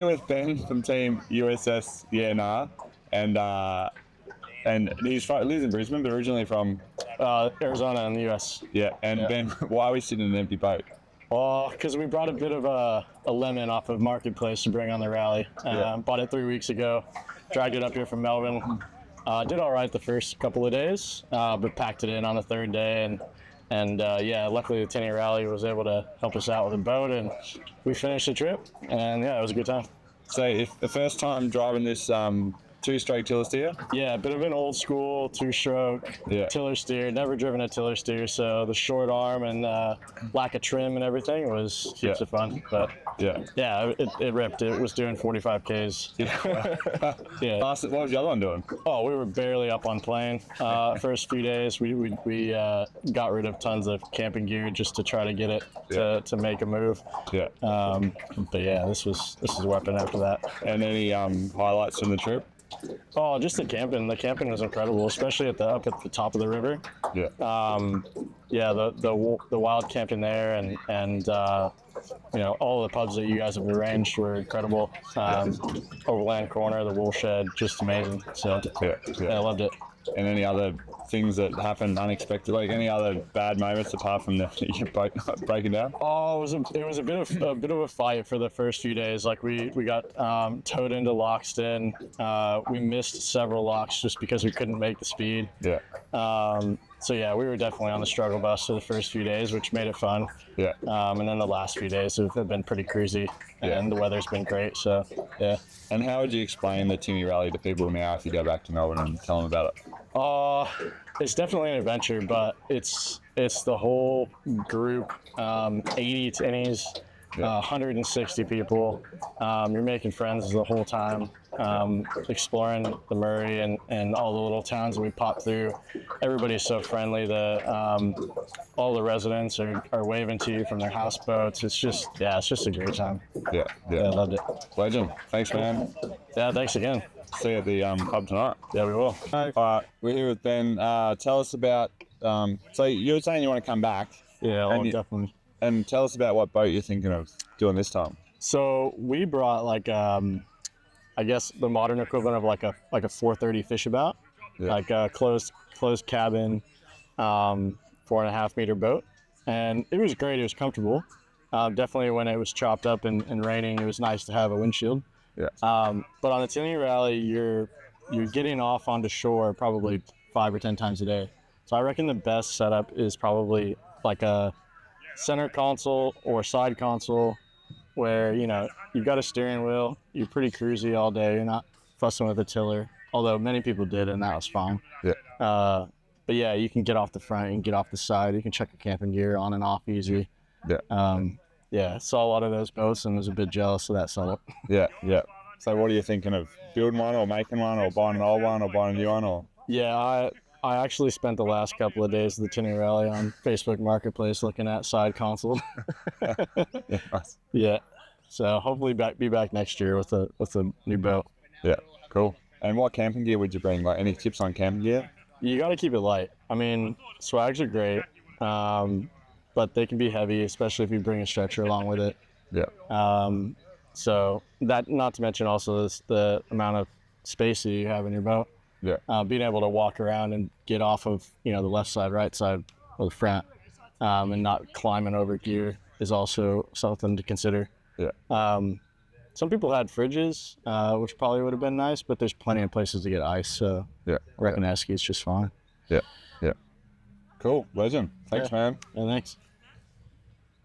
With Ben from Team USS ENR, and lives in Brisbane, but originally from Arizona in the U.S. Yeah, and Ben, why are we sitting in an empty boat? Well, because we brought a bit of a lemon off of Marketplace to bring on the rally. Bought it 3 weeks ago, dragged it up here from Melbourne. Did all right the first couple of days, but packed it in on the third day, and luckily the Tinny Rally was able to help us out with the boat, and we finished the trip, and yeah, it was a good time. So, if the first time driving this two-stroke tiller steer? Yeah, a bit of an old school two-stroke tiller steer. Never driven a tiller steer, so the short arm and lack of trim and everything was heaps of fun. But it ripped. It was doing 45 Ks. Yeah. What was the other one doing? Oh, we were barely up on plane. First few days, we got rid of tons of camping gear just to try to get it to make a move. Yeah. But yeah, this was a weapon after that. And any highlights from the trip? Oh, just the camping. The camping was incredible, especially up at the top of the river. Yeah. The wild camping there, and all the pubs that you guys have arranged were incredible. Overland Corner, the Woolshed, just amazing. So I loved it. And any other things that happened unexpected, like any other bad moments apart from your boat breaking down? Oh, it was a bit of a fight for the first few days. Like we got towed into Loxton. We missed several locks just because we couldn't make the speed. Yeah. So yeah, we were definitely on the struggle bus for the first few days, which made it fun. Yeah. And then the last few days have been pretty cruisy, and the weather's been great. So yeah. And how would you explain the Tinny Rally to people now if you go back to Melbourne and tell them about it? It's definitely an adventure, but it's the whole group, 80 Tinnies, 160 people. You're making friends the whole time, exploring the Murray and all the little towns that we pop through. Everybody's so friendly. All the residents are waving to you from their houseboats. It's just a great time. Yeah, I loved it. Legend. Thanks, man. Yeah, thanks again. See you at the pub tonight. Yeah, we will. All right, we're here with Ben. Tell us about, so you were saying you want to come back. Yeah, definitely. And tell us about what boat you're thinking of doing this time. So we brought I guess the modern equivalent of like a 430 fishabout, like a closed cabin, 4.5 meter boat, and it was great. It was comfortable. Definitely when it was chopped up and raining, it was nice to have a windshield. Yeah. But on the Tinny Rally, you're getting off onto shore probably 5 or 10 times a day. So I reckon the best setup is probably like a center console or side console where, you've got a steering wheel, you're pretty cruisy all day, you're not fussing with a tiller, although many people did, and that was fine. Yeah. But yeah, you can get off the front, you can get off the side, you can check your camping gear on and off easy. Yeah. Saw a lot of those boats and was a bit jealous of that setup. Yeah. So what are you thinking of, building one or making one or buying an old one or buying a new one? Or? Yeah, I actually spent the last couple of days of the Tinny Rally on Facebook Marketplace looking at side console. Nice. Yeah. So hopefully be back next year with a new boat. Yeah, cool. And what camping gear would you bring? Like any tips on camping gear? You got to keep it light. I mean, swags are great, but they can be heavy, especially if you bring a stretcher along with it. Yeah. So that, not to mention also the amount of space that you have in your boat. Yeah. Being able to walk around and get off of, the left side, right side, or the front, and not climbing over gear is also something to consider. Yeah. Some people had fridges, which probably would have been nice, but there's plenty of places to get ice, so I reckon Esky is just fine. Yeah. Cool. Legend. Thanks, man. Yeah, thanks.